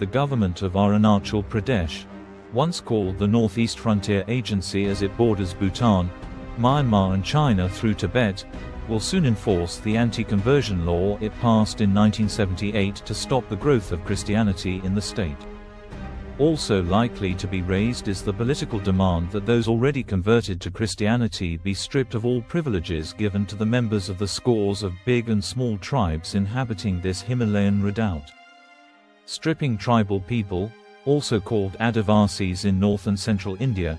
The government of Arunachal Pradesh, once called the Northeast Frontier Agency as it borders Bhutan, Myanmar and China through Tibet, will soon enforce the anti-conversion law it passed in 1978 to stop the growth of Christianity in the state. Also likely to be raised is the political demand that those already converted to Christianity be stripped of all privileges given to the members of the scores of big and small tribes inhabiting this Himalayan redoubt. Stripping tribal people, also called Adivasis in north and central India,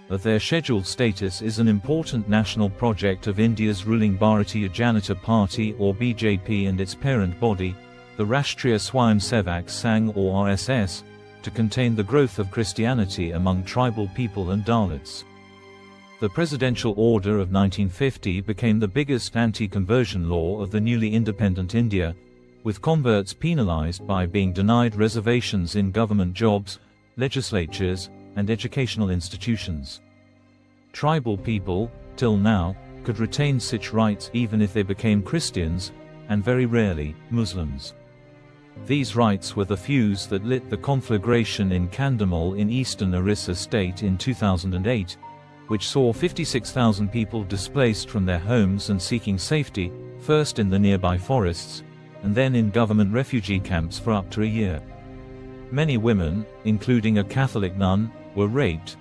of their scheduled status is an important national project of India's ruling Bharatiya Janata Party or BJP and its parent body, the Rashtriya Swayamsevak Sangh or RSS, to contain the growth of Christianity among tribal people and Dalits. The Presidential Order of 1950 became the biggest anti-conversion law of the newly independent India, with converts penalized by being denied reservations in government jobs, legislatures, and educational institutions. Tribal people, till now, could retain such rights even if they became Christians, and very rarely, Muslims. These rights were the fuse that lit the conflagration in Kandhamal in eastern Orissa state in 2008, which saw 56,000 people displaced from their homes and seeking safety, first in the nearby forests, and then in government refugee camps for up to a year. Many women, including a Catholic nun, were raped.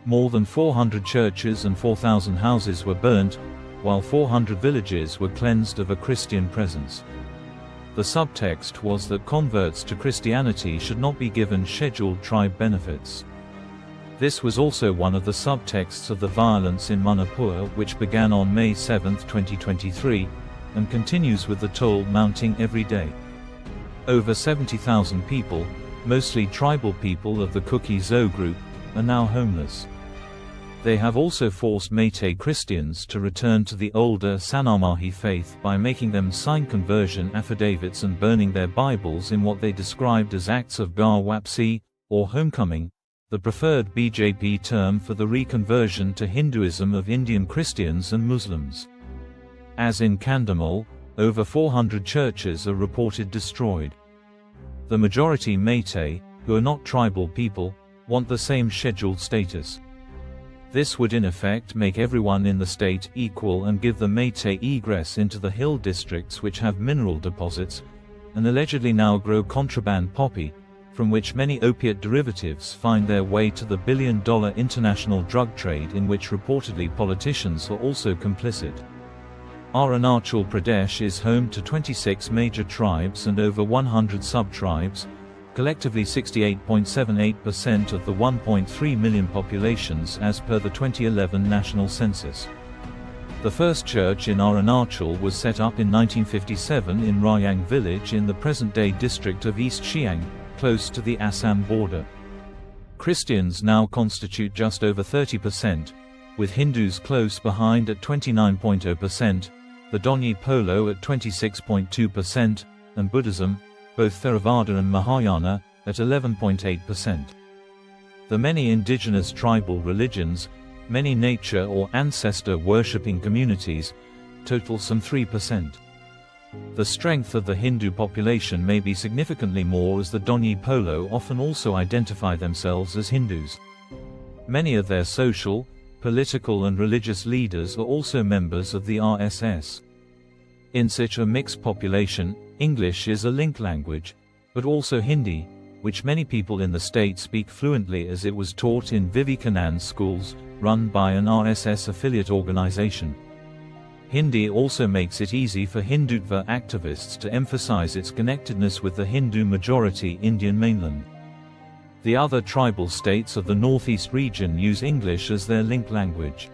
More than 400 churches and 4,000 houses were burnt, while 400 villages were cleansed of a Christian presence. The subtext was that converts to Christianity should not be given scheduled tribe benefits. This was also one of the subtexts of the violence in Manipur, which began on May 7, 2023, and continues with the toll mounting every day. Over 70,000 people, mostly tribal people of the Kuki-Zo group, are now homeless. They have also forced Meitei Christians to return to the older Sanamahi faith by making them sign conversion affidavits and burning their Bibles in what they described as acts of Gar Wapsi, or homecoming, the preferred BJP term for the reconversion to Hinduism of Indian Christians and Muslims. As in Kandhamal, over 400 churches are reported destroyed. The majority Meitei, who are not tribal people, want the same scheduled status. This would in effect make everyone in the state equal and give the Meitei egress into the hill districts which have mineral deposits, and allegedly now grow contraband poppy, from which many opiate derivatives find their way to the billion-dollar international drug trade in which reportedly politicians are also complicit. Arunachal Pradesh is home to 26 major tribes and over 100 sub-tribes, collectively 68.78% of the 1.3 million populations as per the 2011 national census. The first church in Arunachal was set up in 1957 in Rayang village in the present-day district of East Siang, close to the Assam border. Christians now constitute just over 30%, with Hindus close behind at 29.0%, the Donyi Polo at 26.2%, and Buddhism, both Theravada and Mahayana, at 11.8%. The many indigenous tribal religions, many nature or ancestor worshipping communities, total some 3%. The strength of the Hindu population may be significantly more as the Donyi Polo often also identify themselves as Hindus. Many of their social, political and religious leaders are also members of the RSS. In such a mixed population, English is a link language, but also Hindi, which many people in the state speak fluently as it was taught in Vivekanand schools, run by an RSS affiliate organization. Hindi also makes it easy for Hindutva activists to emphasize its connectedness with the Hindu-majority Indian mainland. The other tribal states of the Northeast region use English as their link language.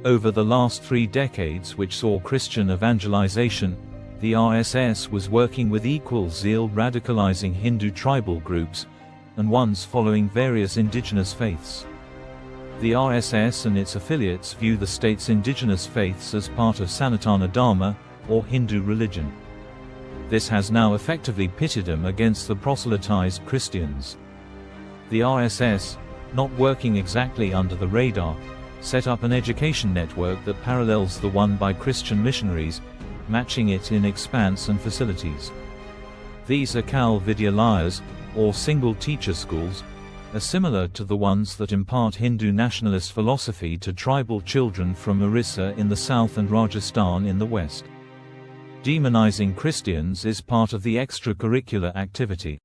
Over the last 3 decades, which saw Christian evangelization, the RSS was working with equal zeal radicalizing Hindu tribal groups, and ones following various indigenous faiths. The RSS and its affiliates view the state's indigenous faiths as part of Sanatana Dharma, or Hindu religion. This has now effectively pitted them against the proselytized Christians. The RSS, not working exactly under the radar, set up an education network that parallels the one by Christian missionaries, matching it in expanse and facilities. These Akal Vidyalayas, or single-teacher schools, are similar to the ones that impart Hindu nationalist philosophy to tribal children from Orissa in the south and Rajasthan in the west. Demonizing Christians is part of the extracurricular activity.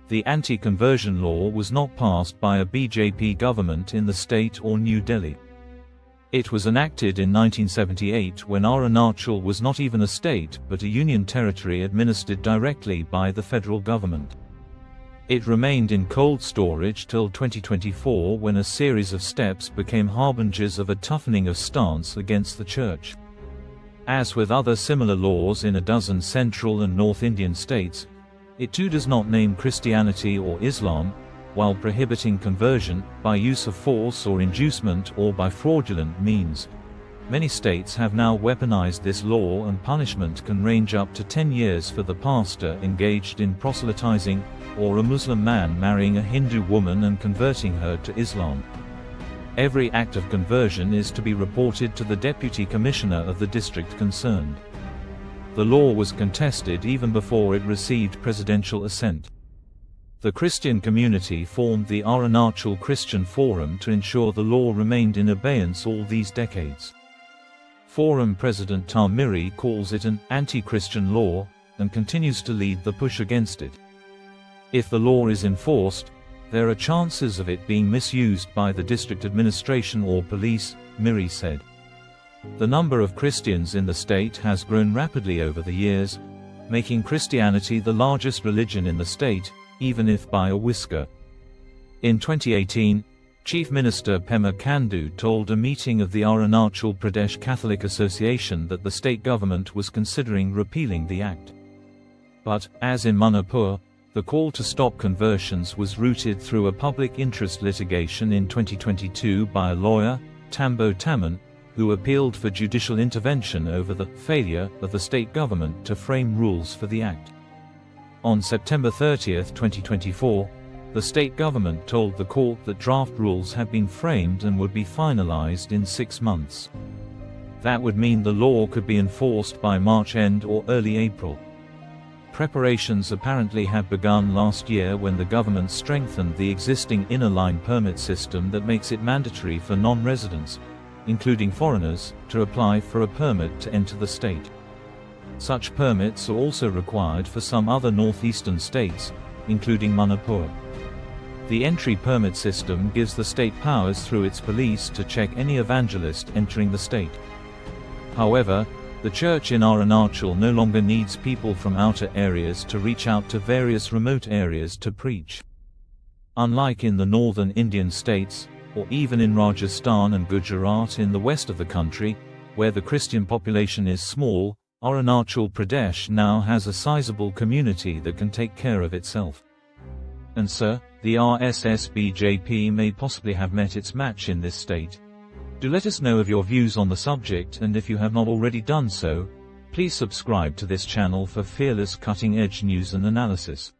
The anti-conversion law was not passed by a BJP government in the state or New Delhi. It was enacted in 1978 when Arunachal was not even a state but a union territory administered directly by the federal government. It remained in cold storage till 2024 when a series of steps became harbingers of a toughening of stance against the church. As with other similar laws in a dozen central and North Indian states, it too does not name Christianity or Islam, while prohibiting conversion by use of force or inducement or by fraudulent means. Many states have now weaponized this law, and punishment can range up to 10 years for the pastor engaged in proselytizing, or a Muslim man marrying a Hindu woman and converting her to Islam. Every act of conversion is to be reported to the Deputy Commissioner of the district concerned. The law was contested even before it received presidential assent. The Christian community formed the Arunachal Christian Forum to ensure the law remained in abeyance all these decades. Forum President Tamiri calls it an anti-Christian law, and continues to lead the push against it. If the law is enforced, there are chances of it being misused by the district administration or police, Miri said. The number of Christians in the state has grown rapidly over the years, making Christianity the largest religion in the state, even if by a whisker. In 2018, Chief Minister Pema Khandu told a meeting of the Arunachal Pradesh Catholic Association that the state government was considering repealing the act. But, as in Manipur, the call to stop conversions was routed through a public interest litigation in 2022 by a lawyer, Tambo Taman, who appealed for judicial intervention over the failure of the state government to frame rules for the act. On September 30, 2024, the state government told the court that draft rules had been framed and would be finalized in 6 months. That would mean the law could be enforced by March end or early April. Preparations apparently had begun last year when the government strengthened the existing inner line permit system that makes it mandatory for non-residents, including foreigners, to apply for a permit to enter the state. Such permits are also required for some other northeastern states, including Manipur. The entry permit system gives the state powers through its police to check any evangelist entering the state. However, the church in Arunachal no longer needs people from outer areas to reach out to various remote areas to preach. Unlike in the northern Indian states, or even in Rajasthan and Gujarat in the west of the country, where the Christian population is small, Arunachal Pradesh now has a sizable community that can take care of itself. And so, the RSS-BJP may possibly have met its match in this state. Do let us know of your views on the subject, and if you have not already done so, please subscribe to this channel for fearless cutting-edge news and analysis.